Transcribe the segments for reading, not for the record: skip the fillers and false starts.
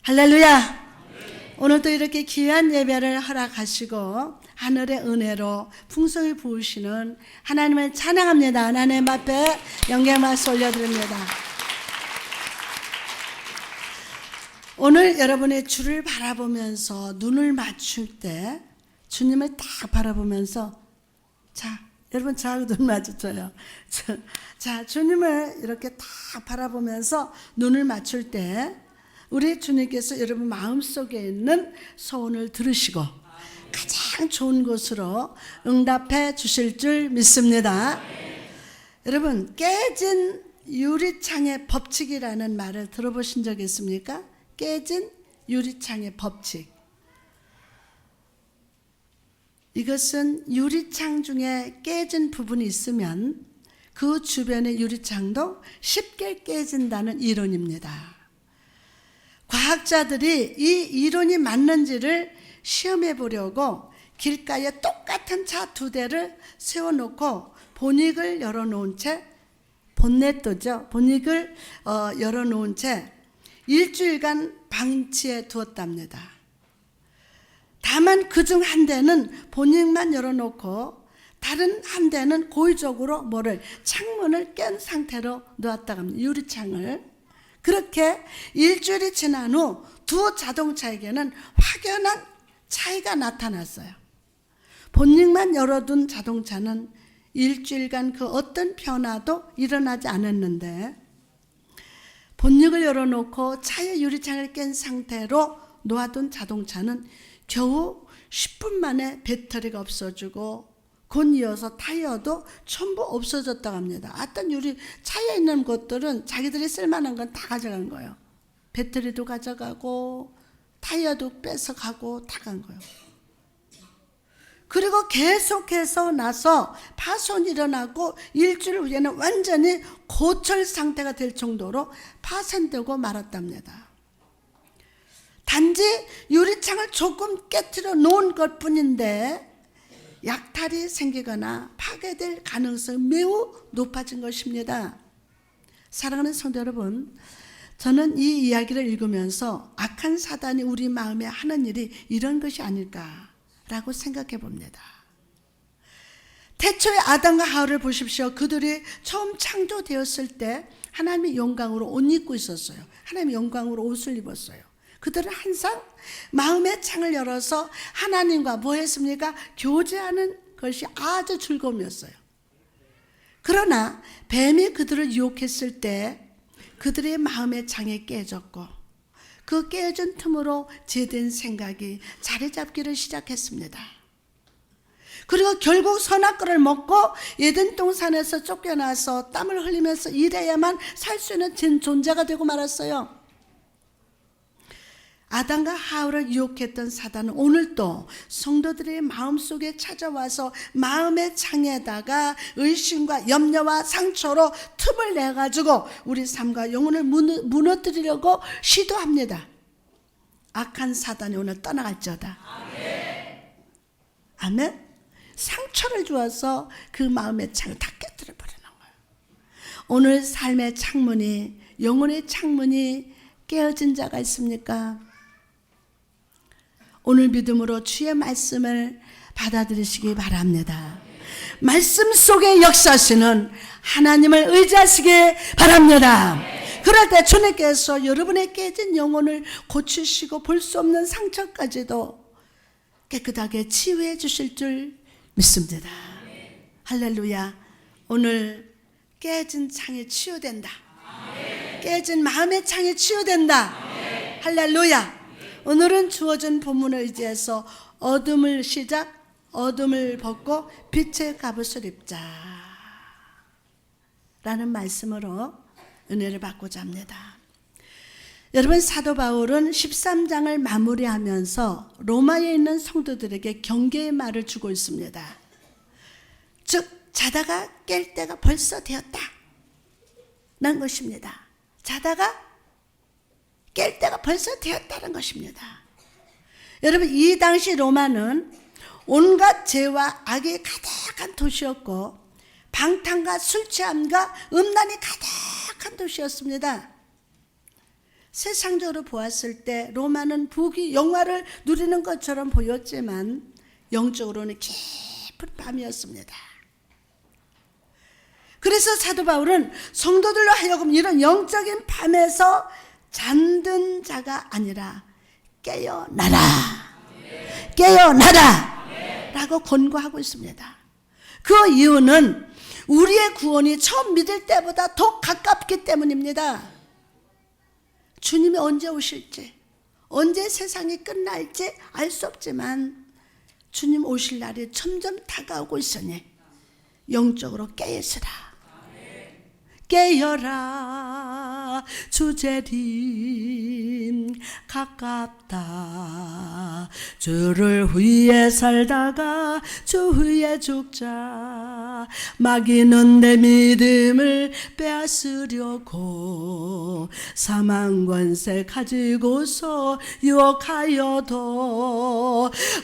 할렐루야. 오늘도 이렇게 귀한 예배를 허락하시고 하늘의 은혜로 풍성히 부으시는 하나님을 찬양합니다. 하나님 앞에 영광 말씀 올려드립니다. 오늘 여러분의 주를 바라보면서 눈을 맞출 때 주님을 딱 바라보면서 여러분 저하고 눈 마주쳐요. 주님을 이렇게 딱 바라보면서 눈을 맞출 때 우리 주님께서 여러분 마음속에 있는 소원을 들으시고 가장 좋은 곳으로 응답해 주실 줄 믿습니다. 여러분, 깨진 유리창의 법칙이라는 말을 들어보신 적 있습니까? 깨진 유리창의 법칙. 이것은 유리창 중에 깨진 부분이 있으면 그 주변의 유리창도 쉽게 깨진다는 이론입니다. 과학자들이 이 이론이 맞는지를 시험해 보려고 길가에 똑같은 차 두 대를 세워놓고 본익을 열어놓은 채, 본익을 열어놓은 채 일주일간 방치해 두었답니다. 다만 그중 한 대는 본익만 열어놓고 다른 한 대는 고의적으로 창문을 깬 상태로 놓았다고 합니다. 유리창을. 그렇게 일주일이 지난 후 두 자동차에게는 확연한 차이가 나타났어요. 본익만 열어둔 자동차는 일주일간 그 어떤 변화도 일어나지 않았는데 본익을 열어놓고 차의 유리창을 깬 상태로 놓아둔 자동차는 겨우 10분 만에 배터리가 없어지고 곧 이어서 타이어도 전부 없어졌다고 합니다. 어떤 차에 있는 것들은 자기들이 쓸만한 건 다 가져간 거예요. 배터리도 가져가고 타이어도 뺏어가고 다 간 거예요. 그리고 계속해서 나서 파손이 일어나고 일주일 후에는 완전히 고철 상태가 될 정도로 파손되고 말았답니다. 단지 유리창을 조금 깨트려 놓은 것 뿐인데 약탈이 생기거나 파괴될 가능성이 매우 높아진 것입니다. 사랑하는 성도 여러분, 저는 이 이야기를 읽으면서 악한 사단이 우리 마음에 하는 일이 이런 것이 아닐까라고 생각해 봅니다. 태초에 아담과 하와를 보십시오. 그들이 처음 창조되었을 때 하나님의 영광으로 옷 입고 있었어요. 하나님의 영광으로 옷을 입었어요. 그들은 항상 마음의 창을 열어서 하나님과 뭐 했습니까? 교제하는 것이 아주 즐거움이었어요. 그러나 뱀이 그들을 유혹했을 때 그들의 마음의 창이 깨졌고 그 깨진 틈으로 죄된 생각이 자리 잡기를 시작했습니다. 그리고 결국 선악과를 먹고 에덴 동산에서 쫓겨나서 땀을 흘리면서 일해야만 살 수 있는 존재가 되고 말았어요. 아담과 하와를 유혹했던 사단은 오늘도 성도들의 마음속에 찾아와서 마음의 창에다가 의심과 염려와 상처로 틈을 내가지고 우리 삶과 영혼을 무너뜨리려고 시도합니다. 악한 사단이 오늘 떠나갈지어다. 아멘. 상처를 주어서 그 마음의 창을 다 깨뜨려 버리는 거예요. 오늘 삶의 창문이, 영혼의 창문이 깨어진 자가 있습니까? 오늘 믿음으로 주의 말씀을 받아들이시기 바랍니다. 말씀 속에 역사하시는 하나님을 의지하시기 바랍니다. 그럴 때 주님께서 여러분의 깨진 영혼을 고치시고 볼 수 없는 상처까지도 깨끗하게 치유해 주실 줄 믿습니다. 할렐루야. 오늘 깨진 창이 치유된다. 깨진 마음의 창이 치유된다. 할렐루야. 오늘은 주어진 본문을 의지해서 어둠을 벗고 빛의 갑옷을 입자 라는 말씀으로 은혜를 받고자 합니다. 여러분, 사도 바울은 13장을 마무리하면서 로마에 있는 성도들에게 경계의 말을 주고 있습니다. 즉 자다가 깰 때가 벌써 되었다 는 것입니다. 자다가 깰 때가 벌써 되었다는 것입니다. 여러분, 이 당시 로마는 온갖 죄와 악이 가득한 도시였고 방탕과 술 취함과 음란이 가득한 도시였습니다. 세상적으로 보았을 때 로마는 부귀 영화를 누리는 것처럼 보였지만 영적으로는 깊은 밤이었습니다. 그래서 사도 바울은 성도들로 하여금 이런 영적인 밤에서 잠든 자가 아니라 깨어나라, 깨어나라 라고 권고하고 있습니다. 그 이유는 우리의 구원이 처음 믿을 때보다 더 가깝기 때문입니다. 주님이 언제 오실지, 언제 세상이 끝날지 알 수 없지만 주님 오실 날이 점점 다가오고 있으니 영적으로 깨있으라. 깨어라, 주 재림 가깝다. 주를 위해 살다가 주 위해 죽자. 마귀는 내 믿음을 빼앗으려고 사망 권세 가지고서 유혹하여도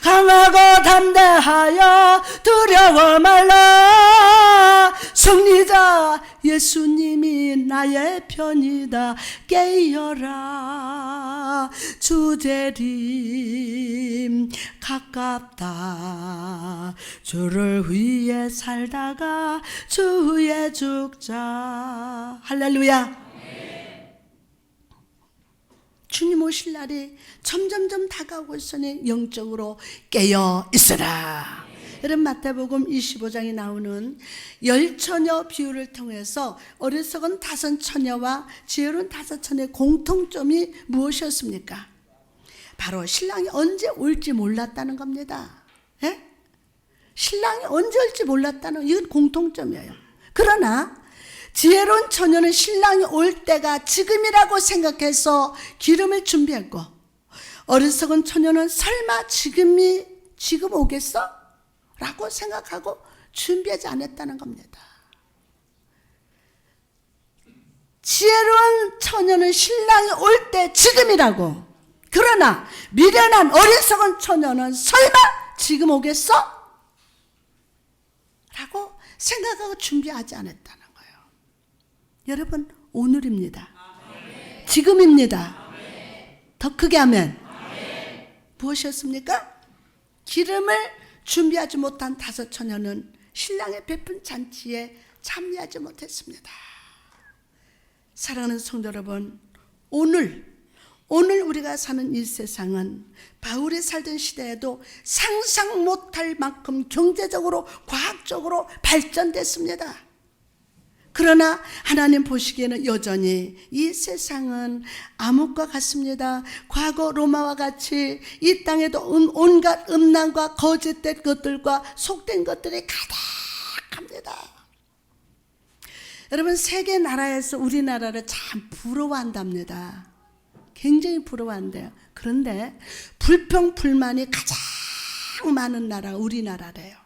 강하고 담대하여 두려워 말라. 승리자 예수님이 나의 편이다. 깨어라, 주 재림 가깝다. 주를 위해 살다가 주 위해 죽자. 할렐루야. 주님 오실 날이 점점점 다가오고 있으니 영적으로 깨어 있으라. 여러분, 마태복음 25장에 나오는 10처녀 비유를 통해서 어리석은 5처녀와 지혜로운 5처녀의 공통점이 무엇이었습니까? 바로 신랑이 언제 올지 몰랐다는 겁니다. 예? 신랑이 언제 올지 몰랐다는, 이건 공통점이에요. 그러나 지혜로운 처녀는 신랑이 올 때가 지금이라고 생각해서 기름을 준비했고, 어리석은 처녀는 설마 지금 오겠어? 라고 생각하고 준비하지 않았다는 겁니다. 지혜로운 처녀는 신랑이 올 때 지금이라고, 그러나 미련한 어리석은 처녀는 설마 지금 오겠어? 라고 생각하고 준비하지 않았다는 거예요. 여러분, 오늘입니다. 지금입니다. 더 크게 하면 무엇이었습니까? 기름을 준비하지 못한 5처녀는 신랑의 베푼 잔치에 참여하지 못했습니다. 사랑하는 성도 여러분, 오늘 우리가 사는 이 세상은 바울이 살던 시대에도 상상 못할 만큼 경제적으로, 과학적으로 발전됐습니다. 그러나 하나님 보시기에는 여전히 이 세상은 암흑과 같습니다. 과거 로마와 같이 이 땅에도 온갖 음란과 거짓된 것들과 속된 것들이 가득합니다. 여러분, 세계 나라에서 우리나라를 참 부러워한답니다. 굉장히 부러워한대요. 그런데 불평 불만이 가장 많은 나라가 우리나라래요.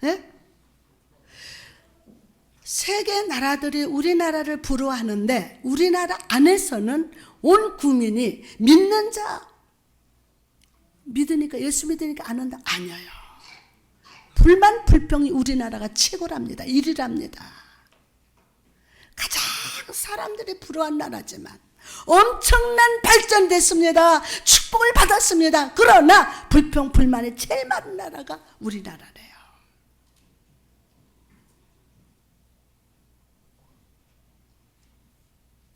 네? 세계 나라들이 우리나라를 부러워하는데 우리나라 안에서는 온 국민이 믿는 자, 믿으니까, 예수 믿으니까 안 한다? 아니에요. 불만 불평이 우리나라가 최고랍니다. 1위랍니다. 가장 사람들이 부러워한 나라지만 엄청난 발전됐습니다. 축복을 받았습니다. 그러나 불평 불만이 제일 많은 나라가 우리나라래요.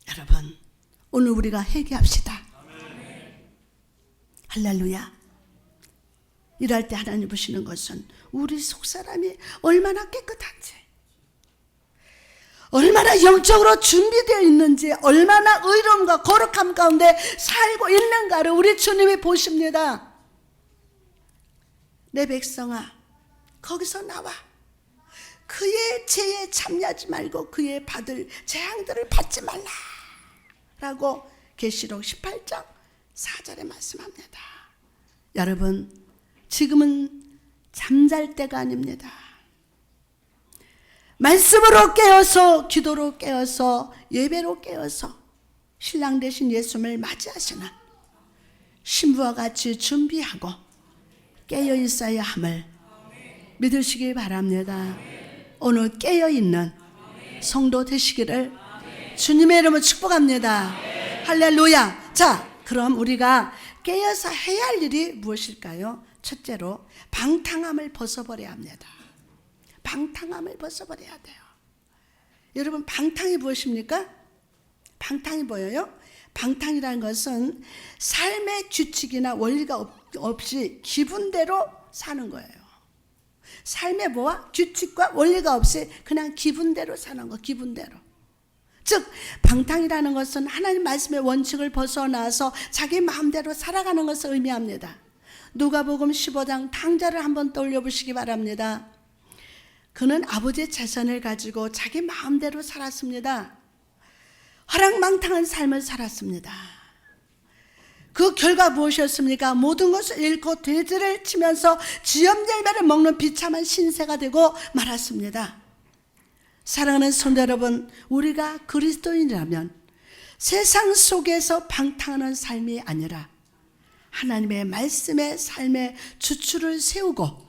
여러분, 오늘 우리가 회개합시다. 할렐루야. 이럴 때 하나님 보시는 것은 우리 속사람이 얼마나 깨끗한지, 얼마나 영적으로 준비되어 있는지, 얼마나 의로움과 거룩함 가운데 살고 있는가를 우리 주님이 보십니다. 내 백성아, 거기서 나와. 그의 죄에 참여하지 말고 그의 받을 재앙들을 받지 말라 라고 계시록 18장 4절에 말씀합니다. 여러분, 지금은 잠잘 때가 아닙니다. 말씀으로 깨어서, 기도로 깨어서, 예배로 깨어서 신랑 되신 예수님을 맞이하시는 신부와 같이 준비하고 깨어 있어야 함을 믿으시기 바랍니다. 오늘 깨어 있는 성도 되시기를 주님의 이름으로 축복합니다. 할렐루야. 자, 그럼 우리가 깨어서 해야 할 일이 무엇일까요? 첫째로 방탕함을 벗어버려야 합니다. 방탕함을 벗어버려야 돼요. 여러분, 방탕이 무엇입니까? 방탕이 뭐예요? 방탕이라는 것은 삶의 규칙이나 원리가 없이 기분대로 사는 거예요. 삶의 뭐와 규칙과 원리가 없이 그냥 기분대로 사는 거, 기분대로. 즉 방탕이라는 것은 하나님 말씀의 원칙을 벗어나서 자기 마음대로 살아가는 것을 의미합니다. 누가복음 15장 탕자를 한번 떠올려 보시기 바랍니다. 그는 아버지의 재산을 가지고 자기 마음대로 살았습니다. 허랑방탕한 삶을 살았습니다. 그 결과 무엇이었습니까? 모든 것을 잃고 돼지를 치면서 지엄열매를 먹는 비참한 신세가 되고 말았습니다. 사랑하는 성도 여러분, 우리가 그리스도인이라면 세상 속에서 방탕하는 삶이 아니라 하나님의 말씀의 삶의 주추를 세우고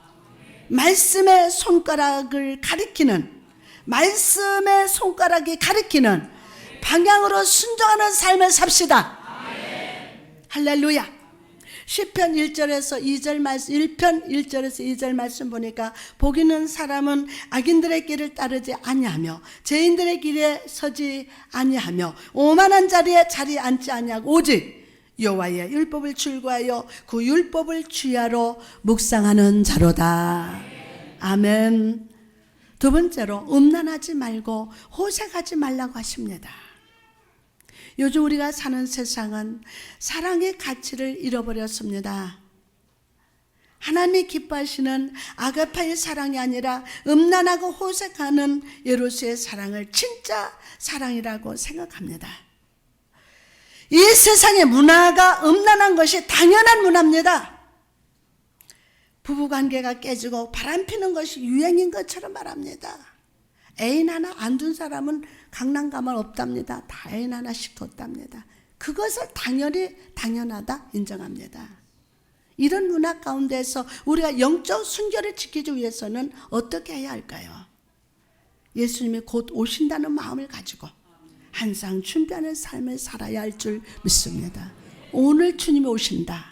말씀의 손가락을 가리키는, 말씀의 손가락이 가리키는 방향으로 순종하는 삶을 삽시다. 할렐루야. 시편 1절에서 2절 말씀, 1편 1절에서 2절 말씀 보니까 복 있는 사람은 악인들의 길을 따르지 아니하며 죄인들의 길에 서지 아니하며 오만한 자리에 자리 앉지 아니하고 오직 여호와의 율법을 출구하여 그 율법을 주야로 묵상하는 자로다. 아멘. 두 번째로 음란하지 말고 호색하지 말라고 하십니다. 요즘 우리가 사는 세상은 사랑의 가치를 잃어버렸습니다. 하나님이 기뻐하시는 아가파의 사랑이 아니라 음란하고 호색하는 에로스의 사랑을 진짜 사랑이라고 생각합니다. 이 세상의 문화가 음란한 것이 당연한 문화입니다. 부부관계가 깨지고 바람피는 것이 유행인 것처럼 말합니다. 애인 하나 안 둔 사람은 강남 가면 없답니다. 다 애인 하나씩 뒀답니다. 그것을 당연하다 인정합니다. 이런 문화 가운데서 우리가 영적 순결을 지키기 위해서는 어떻게 해야 할까요? 예수님이 곧 오신다는 마음을 가지고 항상 준비하는 삶을 살아야 할 줄 믿습니다. 오늘 주님이 오신다.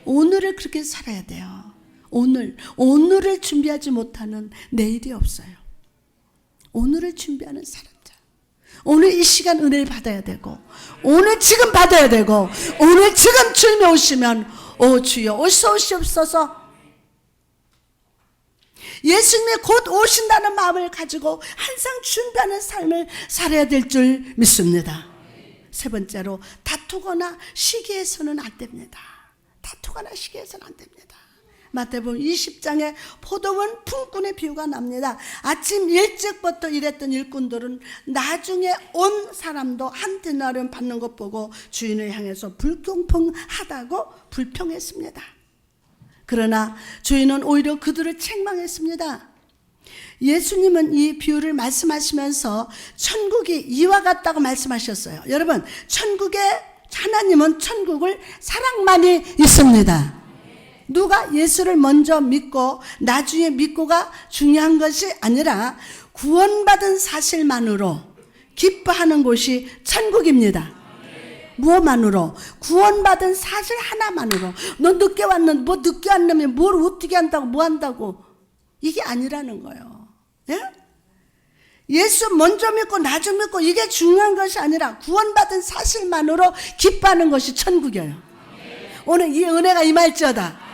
오늘을 그렇게 살아야 돼요. 오늘을 준비하지 못하는 내일이 없어요. 오늘을 준비하는 사람들. 오늘 이 시간 은혜를 받아야 되고, 오늘 지금 받아야 되고, 오늘 지금 주님이 오시면 오 주여 오시옵소서. 예수님이 곧 오신다는 마음을 가지고 항상 준비하는 삶을 살아야 될 줄 믿습니다. 세 번째로 다투거나 시기해서는 안 됩니다. 다투거나 시기해서는 안 됩니다. 마태복음 20장에 포도원 품꾼의 비유가 납니다. 아침 일찍부터 일했던 일꾼들은 나중에 온 사람도 한 데나리온 받는 것 보고 주인을 향해서 불공평하다고 불평했습니다. 그러나 주인은 오히려 그들을 책망했습니다. 예수님은 이 비유를 말씀하시면서 천국이 이와 같다고 말씀하셨어요. 여러분, 하나님은 천국을 사랑만이 있습니다. 누가 예수를 먼저 믿고 나중에 믿고가 중요한 것이 아니라 구원받은 사실만으로 기뻐하는 곳이 천국입니다. 무엇만으로? 구원받은 사실 하나만으로. 너 늦게 왔는데 뭐 늦게 왔냐면 뭘 어떻게 한다고 뭐 한다고, 이게 아니라는 거예요. 예? 예수 먼저 믿고 나중 믿고 이게 중요한 것이 아니라 구원받은 사실만으로 기뻐하는 것이 천국이에요. 오늘 이 은혜가 임할지어다.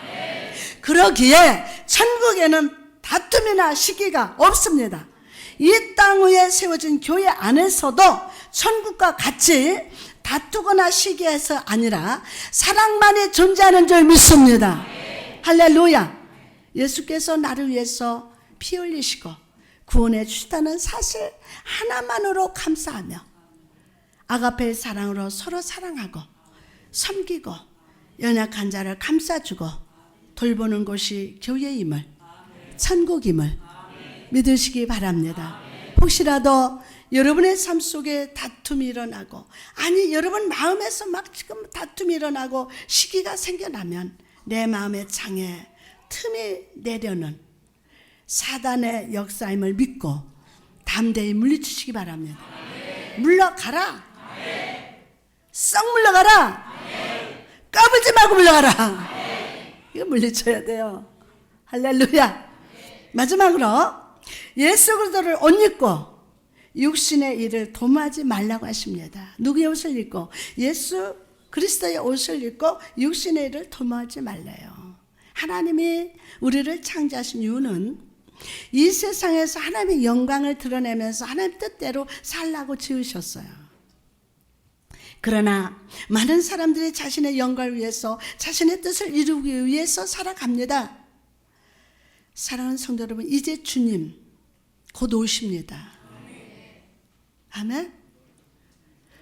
그러기에 천국에는 다툼이나 시기가 없습니다. 이 땅 위에 세워진 교회 안에서도 천국과 같이 다투거나 시기해서 아니라 사랑만이 존재하는 줄 믿습니다. 할렐루야. 예수께서 나를 위해서 피 흘리시고 구원해 주시다는 사실 하나만으로 감사하며 아가페의 사랑으로 서로 사랑하고 섬기고 연약한 자를 감싸주고 돌보는 곳이 교회임을, 천국임을 믿으시기 바랍니다. 혹시라도 여러분의 삶 속에 다툼이 일어나고, 아니 여러분 마음에서 막 지금 다툼이 일어나고 시기가 생겨나면 내 마음의 창에 틈이 내려는 사단의 역사임을 믿고 담대히 물리치시기 바랍니다. 물러가라. 썩 물러가라. 까불지 말고 물러가라. 이거 물리쳐야 돼요. 할렐루야. 마지막으로 예수 그리스도를 옷 입고 육신의 일을 도모하지 말라고 하십니다. 누구의 옷을 입고? 예수 그리스도의 옷을 입고 육신의 일을 도모하지 말래요. 하나님이 우리를 창조하신 이유는 이 세상에서 하나님의 영광을 드러내면서 하나님 뜻대로 살라고 지으셨어요. 그러나 많은 사람들이 자신의 영광을 위해서 자신의 뜻을 이루기 위해서 살아갑니다. 사랑하는 성도 여러분, 이제 주님 곧 오십니다. 아멘.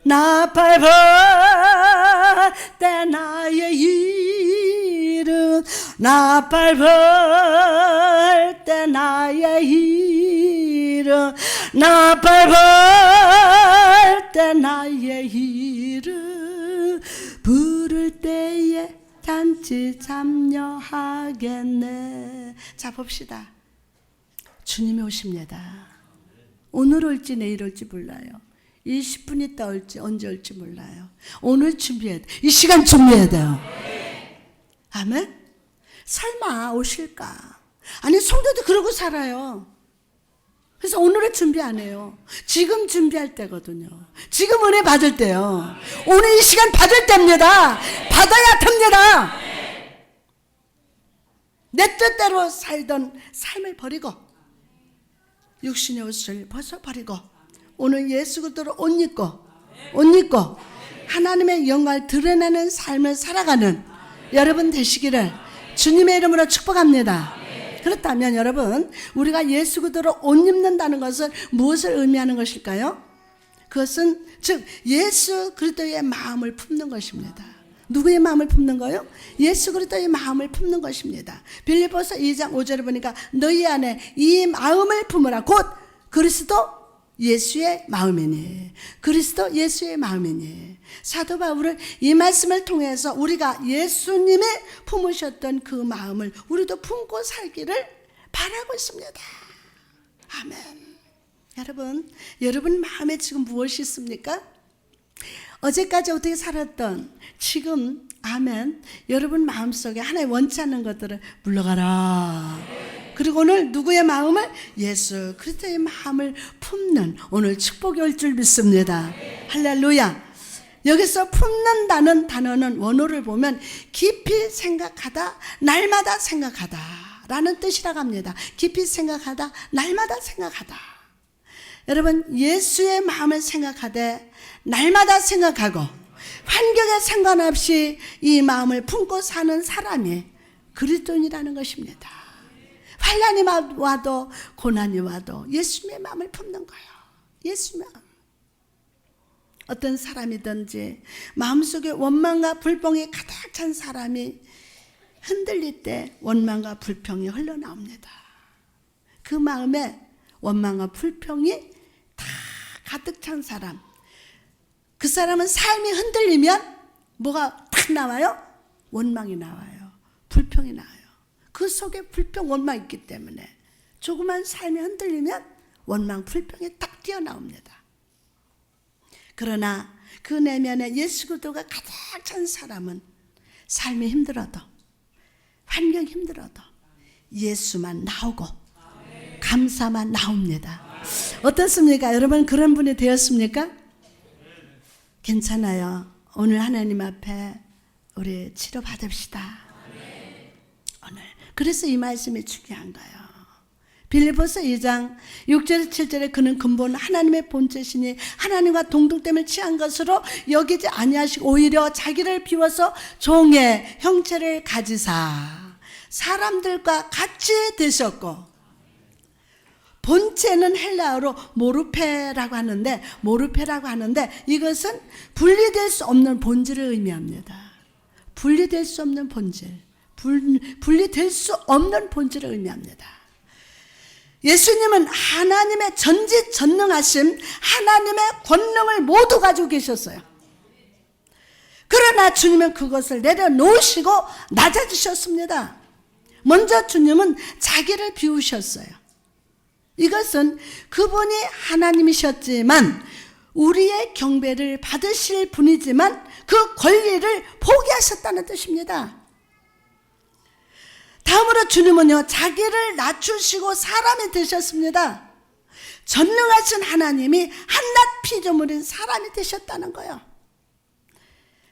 나 밟을 때 나의 일은, 나 밟을 때 나의 일은, 나 밟을 때 나의 일은 부를 때에 잔치 참여하겠네. 자, 봅시다. 주님이 오십니다. 오늘 올지 내일 올지 몰라요. 20분 있다 올지 언제 올지 몰라요. 오늘 준비해야 돼. 이 시간 준비해야 돼요. 아멘? 설마 오실까? 아니, 성도도 그러고 살아요. 그래서 오늘의 준비 안 해요. 지금 준비할 때거든요. 지금 은혜 받을 때요. 오늘 이 시간 받을 때입니다. 받아야 됩니다. 내 뜻대로 살던 삶을 버리고 육신의 옷을 벗어버리고 오늘 예수 그리스도를 옷 입고 하나님의 영광을 드러내는 삶을 살아가는 여러분 되시기를 주님의 이름으로 축복합니다. 그렇다면 여러분, 우리가 예수 그리스도를 옷 입는다는 것은 무엇을 의미하는 것일까요? 그것은 즉 예수 그리스도의 마음을 품는 것입니다. 누구의 마음을 품는 거요? 예수 그리스도의 마음을 품는 것입니다. 빌립보서 2장 5절에 보니까 너희 안에 이 마음을 품으라. 곧 그리스도 예수의 마음이니, 그리스도 예수의 마음이니. 사도 바울은 이 말씀을 통해서 우리가 예수님이 품으셨던 그 마음을 우리도 품고 살기를 바라고 있습니다. 아멘. 여러분 마음에 지금 무엇이 있습니까? 어제까지 어떻게 살았던 지금, 아멘, 여러분 마음속에 하나의 원치 않는 것들을 물러가라. 그리고 오늘 누구의 마음을? 예수 그리스도의 마음을 품는 오늘 축복이 올 줄 믿습니다. 할렐루야. 여기서 품는다는 단어는 원어를 보면 깊이 생각하다, 날마다 생각하다 라는 뜻이라고 합니다. 깊이 생각하다, 날마다 생각하다. 여러분, 예수의 마음을 생각하되 날마다 생각하고 환경에 상관없이 이 마음을 품고 사는 사람이 그리스도인이라는 것입니다. 환난이 와도 고난이 와도 예수님의 마음을 품는 거예요. 예수님. 어떤 사람이든지 마음속에 원망과 불평이 가득 찬 사람이 흔들릴 때 원망과 불평이 흘러나옵니다. 그 마음에 원망과 불평이 다 가득 찬 사람, 그 사람은 삶이 흔들리면 뭐가 탁 나와요? 원망이 나와요. 불평이 나와요. 그 속에 불평, 원망이 있기 때문에 조그만 삶이 흔들리면 원망, 불평이 딱 튀어나옵니다. 그러나 그 내면에 예수 그리스도가 가득 찬 사람은 삶이 힘들어도, 환경이 힘들어도 예수만 나오고 감사만 나옵니다. 어떻습니까? 여러분 그런 분이 되었습니까? 괜찮아요. 오늘 하나님 앞에 우리 치료받읍시다. 오늘. 그래서 이 말씀이 중요한 거예요. 빌립보서 2장 6절 7절에 그는 근본 하나님의 본체시니 하나님과 동등됨을 취한 것으로 여기지 아니하시고 오히려 자기를 비워서 종의 형체를 가지사 사람들과 같이 되셨고, 본체는 헬라어로 모르페라고 하는데 이것은 분리될 수 없는 본질을 의미합니다. 분리될 수 없는 본질, 분리될 수 없는 본질을 의미합니다. 예수님은 하나님의 전지전능하심, 하나님의 권능을 모두 가지고 계셨어요. 그러나 주님은 그것을 내려놓으시고 낮아지셨습니다. 먼저 주님은 자기를 비우셨어요. 이것은 그분이 하나님이셨지만 우리의 경배를 받으실 분이지만 그 권리를 포기하셨다는 뜻입니다. 다음으로 주님은요, 자기를 낮추시고 사람이 되셨습니다. 전능하신 하나님이 한낱 피조물인 사람이 되셨다는 거예요.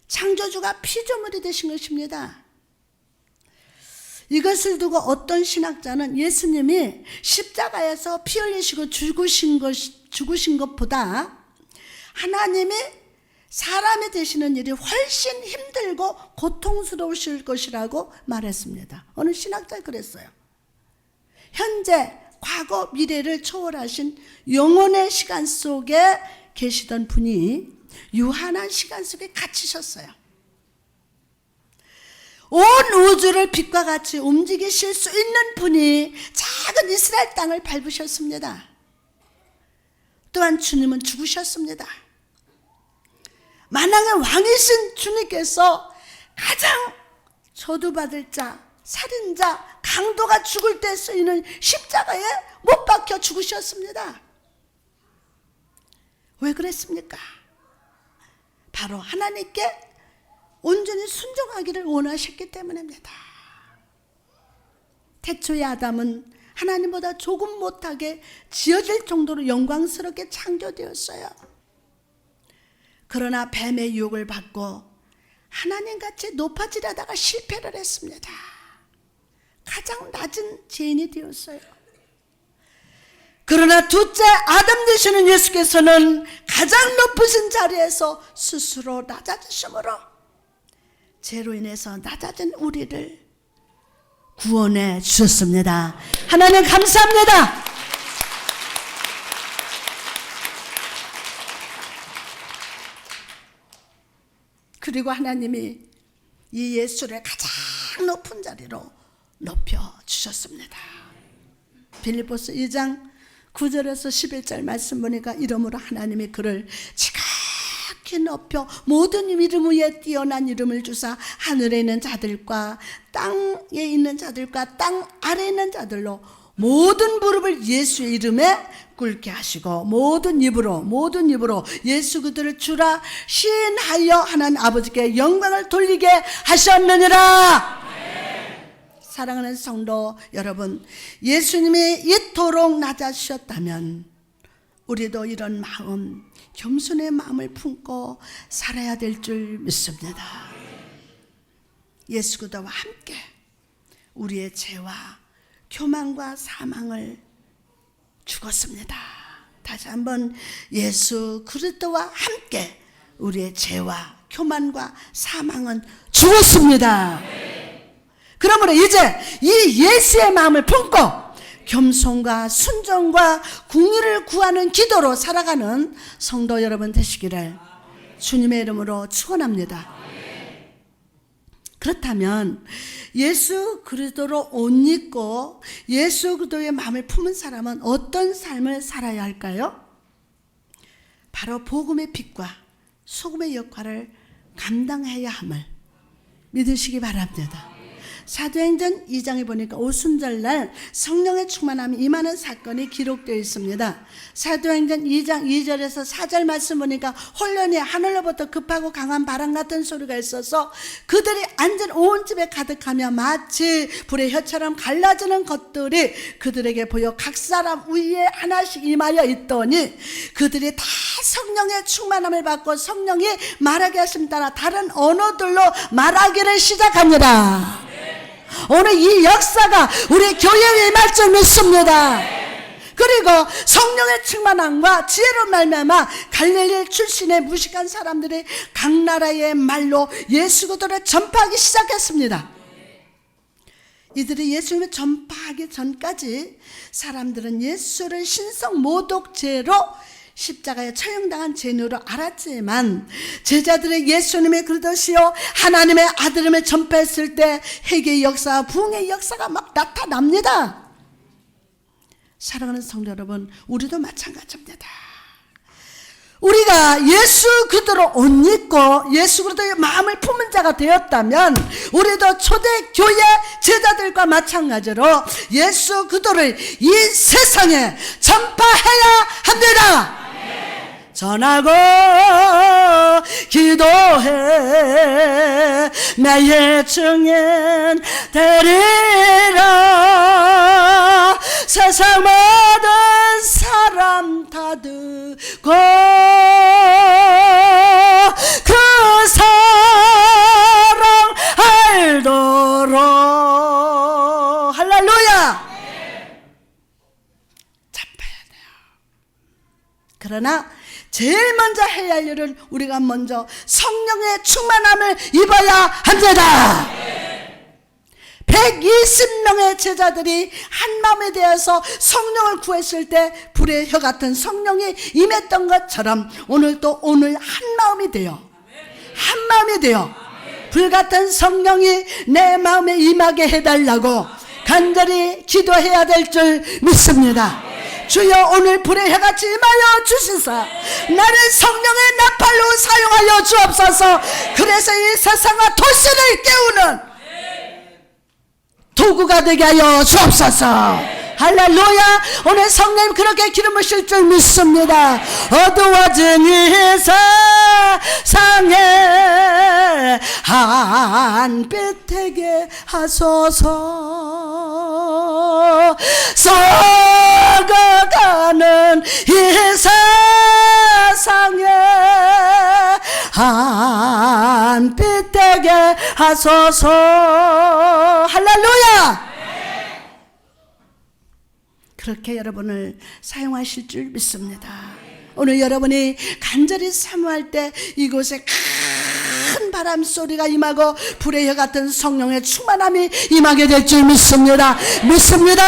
창조주가 피조물이 되신 것입니다. 이것을 두고 어떤 신학자는 예수님이 십자가에서 피 흘리시고 죽으신 것보다 하나님이 사람이 되시는 일이 훨씬 힘들고 고통스러우실 것이라고 말했습니다. 어느 신학자가 그랬어요. 현재, 과거, 미래를 초월하신 영혼의 시간 속에 계시던 분이 유한한 시간 속에 갇히셨어요. 온 우주를 빛과 같이 움직이실 수 있는 분이 작은 이스라엘 땅을 밟으셨습니다. 또한 주님은 죽으셨습니다. 만왕의 왕이신 주님께서 가장 저주받을 자, 살인자, 강도가 죽을 때 쓰이는 십자가에 못 박혀 죽으셨습니다. 왜 그랬습니까? 바로 하나님께 온전히 순종하기를 원하셨기 때문입니다. 태초의 아담은 하나님보다 조금 못하게 지어질 정도로 영광스럽게 창조되었어요. 그러나 뱀의 유혹을 받고 하나님같이 높아지려다가 실패를 했습니다. 가장 낮은 죄인이 되었어요. 그러나 둘째 아담 되시는 예수께서는 가장 높으신 자리에서 스스로 낮아지심으로 죄로 인해서 낮아진 우리를 구원해 주셨습니다. 하나님 감사합니다. 그리고 하나님이 이 예수를 가장 높은 자리로 높여주셨습니다. 빌립보서 2장 9절에서 11절 말씀 보니까 이러므로 하나님이 그를 지극히 높여 모든 이름 위에 뛰어난 이름을 주사 하늘에 있는 자들과 땅에 있는 자들과 땅 아래에 있는 자들로 모든 무릎을 예수의 이름에 꿇게 하시고 모든 입으로 예수 그들을 주라 시인하여 하나님 아버지께 영광을 돌리게 하셨느니라. 사랑하는 성도 여러분, 예수님이 이토록 낮아지셨다면 우리도 이런 마음, 겸손의 마음을 품고 살아야 될 줄 믿습니다. 예수 그리스도와 함께 우리의 죄와 교만과 사망을 죽었습니다. 다시 한번 예수 그리스도와 함께 우리의 죄와 교만과 사망은 죽었습니다. 그러므로 이제 이 예수의 마음을 품고 겸손과 순종과 궁의를 구하는 기도로 살아가는 성도 여러분 되시기를 주님의 이름으로 축원합니다. 그렇다면 예수 그리스도로 옷 입고 예수 그리스도의 마음을 품은 사람은 어떤 삶을 살아야 할까요? 바로 복음의 빛과 소금의 역할을 감당해야 함을 믿으시기 바랍니다. 사도행전 2장에 보니까 오순절날 성령의 충만함이 임하는 사건이 기록되어 있습니다. 사도행전 2장 2절에서 4절 말씀 보니까 홀련히 하늘로부터 급하고 강한 바람 같은 소리가 있어서 그들이 앉은 온 집에 가득하며 마치 불의 혀처럼 갈라지는 것들이 그들에게 보여 각 사람 위에 하나씩 임하여 있더니 그들이 다 성령의 충만함을 받고 성령이 말하게 하심 따라 다른 언어들로 말하기를 시작합니다. 오늘 이 역사가 우리 교회에 임할 줄 믿습니다. 그리고 성령의 충만함과 지혜로 말미암아 갈릴리 출신의 무식한 사람들이 각 나라의 말로 예수 그리스도를 전파하기 시작했습니다. 이들이 예수님을 전파하기 전까지 사람들은 예수를 신성 모독죄로 십자가에 처형당한 죄인으로 알았지만 제자들의 예수님의 그리스도시요 하나님의 아들임을 전파했을 때 회개의 역사와 부흥의 역사가 막 나타납니다. 사랑하는 성도 여러분, 우리도 마찬가지입니다. 우리가 예수 그리스도로 옷 입고 예수 그리스도의 마음을 품은 자가 되었다면 우리도 초대교회 제자들과 마찬가지로 예수 그리스도를 이 세상에 전파해야 합니다. 전하고 기도해 나의 증인 되리라. 세상 모든 사람 다 듣고 그 사랑 알도록. 할렐루야. 잡아야 돼요. 그러나 제일 먼저 해야 할 일은 우리가 먼저 성령의 충만함을 입어야 합니다. 120명의 제자들이 한 마음에 대해서 성령을 구했을 때 불의 혀 같은 성령이 임했던 것처럼 오늘도 오늘 한 마음이 돼요. 한 마음이 돼요. 불같은 성령이 내 마음에 임하게 해달라고 간절히 기도해야 될 줄 믿습니다. 주여 오늘 불의 혀같이 임하여 주시사 나를 성령의 나팔로 사용하여 주옵소서. 그래서 이 세상과 도시를 깨우는 도구가 되게 하여 주옵소서. 할렐루야. 오늘 성령 그렇게 기름 부으실 줄 믿습니다. 어두워진 이 세상에 한빛 되게 하소서. 썩어가는 이 세상에 한빛 되게 하소서. 할렐루야. 그렇게 여러분을 사용하실 줄 믿습니다. 오늘 여러분이 간절히 사모할 때 이곳에 큰 바람 소리가 임하고 불의 혀 같은 성령의 충만함이 임하게 될 줄 믿습니다. 믿습니다.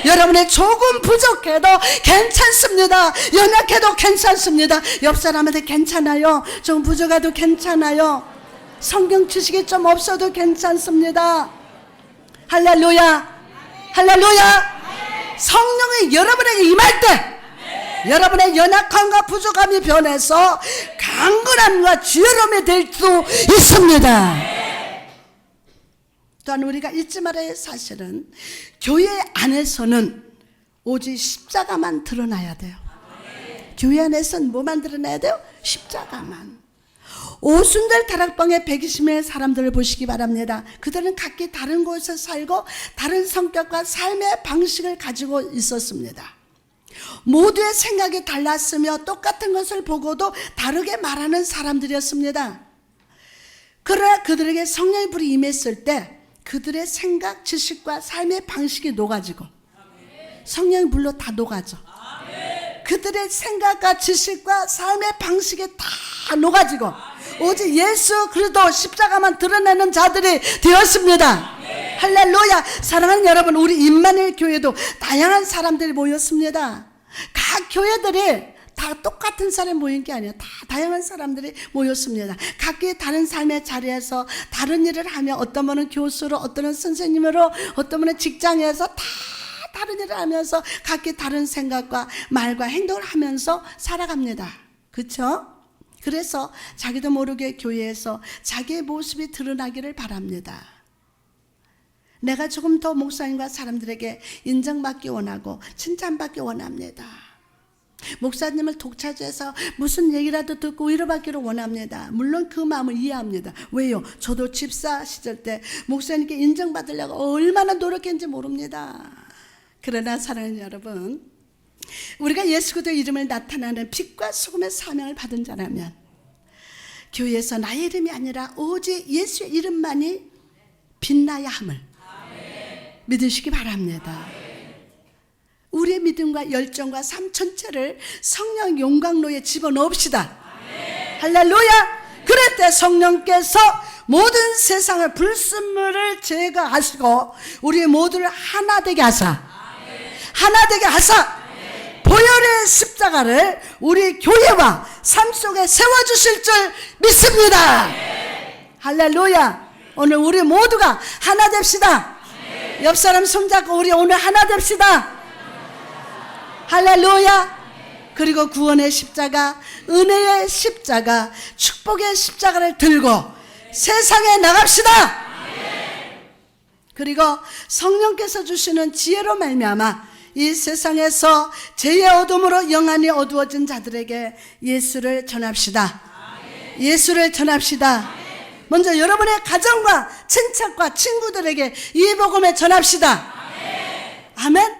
여러분의 조금 부족해도 괜찮습니다. 연약해도 괜찮습니다. 옆 사람한테 괜찮아요. 좀 부족해도 괜찮아요. 성경 지식이 좀 없어도 괜찮습니다. 할렐루야. 할렐루야. 성령이 여러분에게 임할 때 여러분의 연약함과 부족함이 변해서 강건함과 지혜로움이 될 수 있습니다. 또한 우리가 잊지 말아야 할 사실은 교회 안에서는 오직 십자가만 드러나야 돼요. 교회 안에서는 뭐만 드러나야 돼요? 십자가만. 오순절 다락방에 120명의 사람들을 보시기 바랍니다. 그들은 각기 다른 곳에서 살고 다른 성격과 삶의 방식을 가지고 있었습니다. 모두의 생각이 달랐으며 똑같은 것을 보고도 다르게 말하는 사람들이었습니다. 그러나 그들에게 성령의 불이 임했을 때 그들의 생각, 지식과 삶의 방식이 녹아지고 성령의 불로 다 녹아져. 그들의 생각과 지식과 삶의 방식이 다 녹아지고 오직 예수 그리스도 십자가만 드러내는 자들이 되었습니다. 할렐루야. 사랑하는 여러분, 우리 임마누엘 교회도 다양한 사람들이 모였습니다. 각 교회들이 다 똑같은 사람이 모인 게 아니에요. 다 다양한 사람들이 모였습니다. 각기 다른 삶의 자리에서 다른 일을 하며 어떤 분은 교수로, 어떤 분은 선생님으로, 어떤 분은 직장에서 다 다른 일을 하면서 각기 다른 생각과 말과 행동을 하면서 살아갑니다. 그렇죠? 그래서 자기도 모르게 교회에서 자기의 모습이 드러나기를 바랍니다. 내가 조금 더 목사님과 사람들에게 인정받기 원하고 칭찬받기 원합니다. 목사님을 독차지해서 무슨 얘기라도 듣고 위로받기를 원합니다. 물론 그 마음을 이해합니다. 왜요? 저도 집사 시절 때 목사님께 인정받으려고 얼마나 노력했는지 모릅니다. 그러나 사랑하는 여러분, 우리가 예수 그리스도의 이름을 나타나는 빛과 소금의 사명을 받은 자라면 교회에서 나의 이름이 아니라 오직 예수의 이름만이 빛나야 함을 믿으시기 바랍니다. 우리의 믿음과 열정과 삶 전체를 성령 용광로에 집어넣읍시다. 할렐루야. 그럴 때 성령께서 모든 세상의 불순물을 제거하시고 우리 모두를 하나 되게 하사 하나 되게 하사 보혈의 십자가를 우리 교회와 삶 속에 세워주실 줄 믿습니다. 할렐루야. 오늘 우리 모두가 하나 됩시다. 옆 사람 손잡고 우리 오늘 하나 됩시다. 할렐루야. 그리고 구원의 십자가, 은혜의 십자가, 축복의 십자가를 들고 세상에 나갑시다. 그리고 성령께서 주시는 지혜로 말미암아 이 세상에서 죄의 어둠으로 영안이 어두워진 자들에게 예수를 전합시다. 예수를 전합시다. 먼저 여러분의 가정과 친척과 친구들에게 이 복음을 전합시다. 아멘.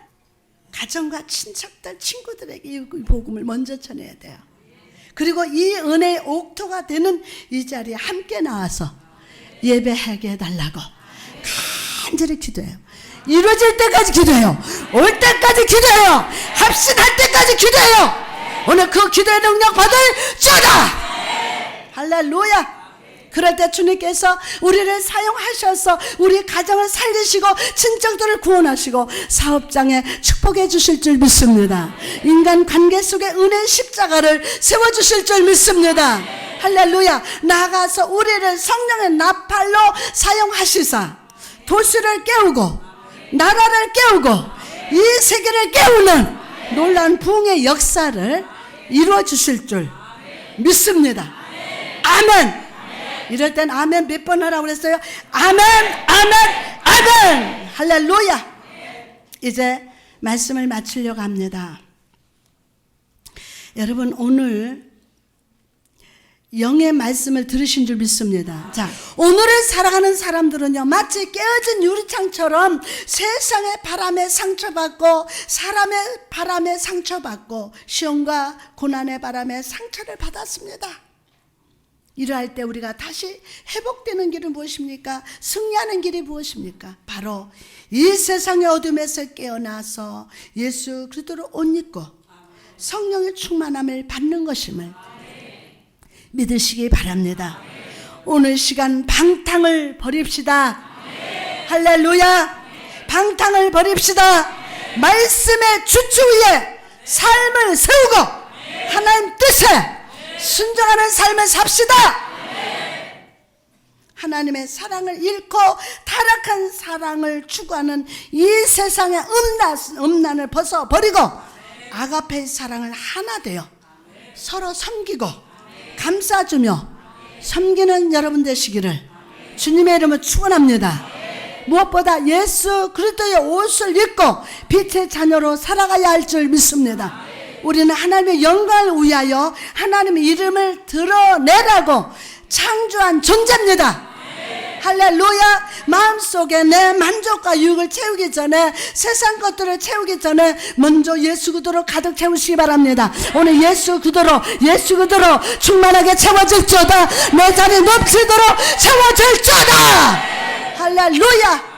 가정과 친척들, 친구들에게 이 복음을 먼저 전해야 돼요. 그리고 이 은혜의 옥토가 되는 이 자리에 함께 나와서 예배하게 해달라고 간절히 기도해요. 이루어질 때까지 기도해요. 올 때까지 기도해요. 합신할 때까지 기도해요. 오늘 그 기도의 능력 받을 주다. 할렐루야. 그럴 때 주님께서 우리를 사용하셔서 우리 가정을 살리시고 친척들을 구원하시고 사업장에 축복해 주실 줄 믿습니다. 인간 관계 속에 은혜의 십자가를 세워주실 줄 믿습니다. 할렐루야. 나아가서 우리를 성령의 나팔로 사용하시사 도시를 깨우고 나라를 깨우고 이 세계를 깨우는 놀라운 부흥의 역사를 이루어 주실 줄 믿습니다. 아멘. 이럴 땐 아멘 몇 번 하라고 그랬어요? 아멘, 아멘, 아멘. 할렐루야. 이제 말씀을 마치려고 합니다. 여러분, 오늘 영의 말씀을 들으신 줄 믿습니다. 자, 오늘을 살아가는 사람들은요, 마치 깨어진 유리창처럼 세상의 바람에 상처받고 사람의 바람에 상처받고 시험과 고난의 바람에 상처를 받았습니다. 이러할 때 우리가 다시 회복되는 길은 무엇입니까? 승리하는 길이 무엇입니까? 바로 이 세상의 어둠에서 깨어나서 예수 그리스도를 옷 입고 성령의 충만함을 받는 것임을 믿으시기 바랍니다. 오늘 시간 방탕을 버립시다. 할렐루야. 방탕을 버립시다. 말씀의 주추 위에 삶을 세우고 하나님 뜻에 순종하는 삶을 삽시다. 하나님의 사랑을 잃고 타락한 사랑을 추구하는 이 세상의 음란을 벗어버리고 아가페의 사랑을 하나 되어 서로 섬기고 감싸주며 섬기는 여러분 되시기를 주님의 이름으로 축원합니다. 무엇보다 예수 그리스도의 옷을 입고 빛의 자녀로 살아가야 할 줄 믿습니다. 우리는 하나님의 영광을 위하여 하나님의 이름을 드러내라고 창조한 존재입니다. 할렐루야. 마음속에 내 만족과 유익을 채우기 전에 세상 것들을 채우기 전에 먼저 예수 그리스도로 가득 채우시기 바랍니다. 오늘 예수 그리스도로 충만하게 채워질지어다. 내 자리 넘치도록 채워질지어다. 할렐루야.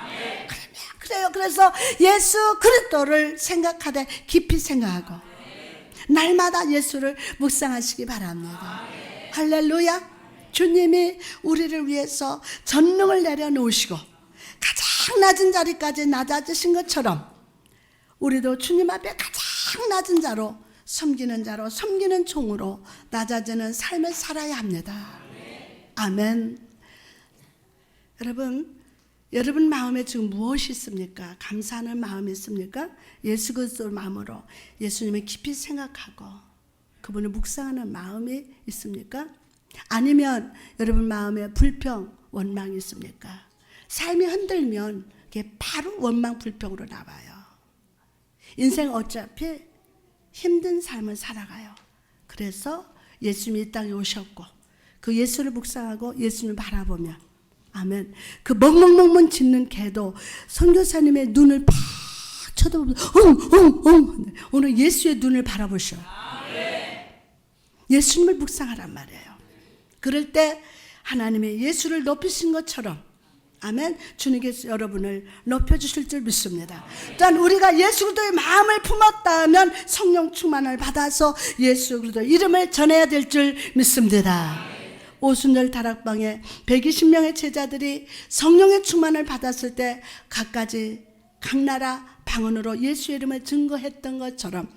그래요. 그래서 예수 그리스도를 생각하되 깊이 생각하고 날마다 예수를 묵상하시기 바랍니다. 할렐루야. 주님이 우리를 위해서 전능을 내려놓으시고 가장 낮은 자리까지 낮아지신 것처럼 우리도 주님 앞에 가장 낮은 자로 섬기는 종으로 낮아지는 삶을 살아야 합니다. 아멘. 여러분 마음에 지금 무엇이 있습니까? 감사하는 마음이 있습니까? 예수 그리스도 마음으로 예수님을 깊이 생각하고 그분을 묵상하는 마음이 있습니까? 아니면 여러분 마음에 불평, 원망이 있습니까? 삶이 흔들면 그게 바로 원망, 불평으로 나와요. 인생 어차피 힘든 삶을 살아가요. 그래서 예수님이 이 땅에 오셨고 그 예수를 묵상하고 예수님을 바라보면 아멘. 그 멍멍멍멍 짖는 개도 선교사님의 눈을 팍 쳐다보면서 오늘 예수의 눈을 바라보셔. 예수님을 묵상하란 말이에요. 그럴 때 하나님의 예수를 높이신 것처럼 아멘. 주님께서 여러분을 높여주실 줄 믿습니다. 또한 우리가 예수 그리스도의 마음을 품었다면 성령 충만을 받아서 예수 그리스도의 이름을 전해야 될 줄 믿습니다. 오순절 다락방에 120명의 제자들이 성령의 충만을 받았을 때 각 나라 방언으로 예수의 이름을 증거했던 것처럼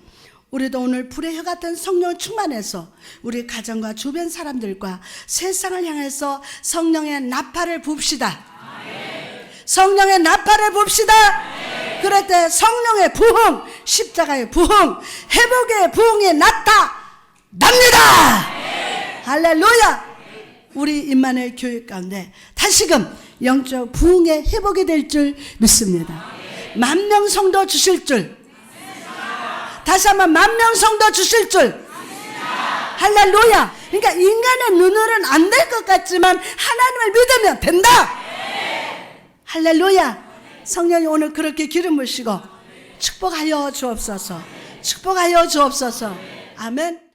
우리도 오늘 불의 혀 같은 성령 충만해서 우리 가정과 주변 사람들과 세상을 향해서 성령의 나팔을 붑시다. 성령의 나팔을 붑시다. 그럴 때 성령의 부흥, 십자가의 부흥, 회복의 부흥이 나타납니다. 할렐루야. 우리 임마누엘 교회 가운데 다시금 영적 부흥의 회복이 될 줄 믿습니다. 10,000명 성도 주실 줄, 다시 한번 10,000명 성도 주실 줄. 할렐루야. 그러니까 인간의 눈으로는 안 될 것 같지만 하나님을 믿으면 된다. 할렐루야. 성령이 오늘 그렇게 기름 부으시고 축복하여 주옵소서. 축복하여 주옵소서. 아멘.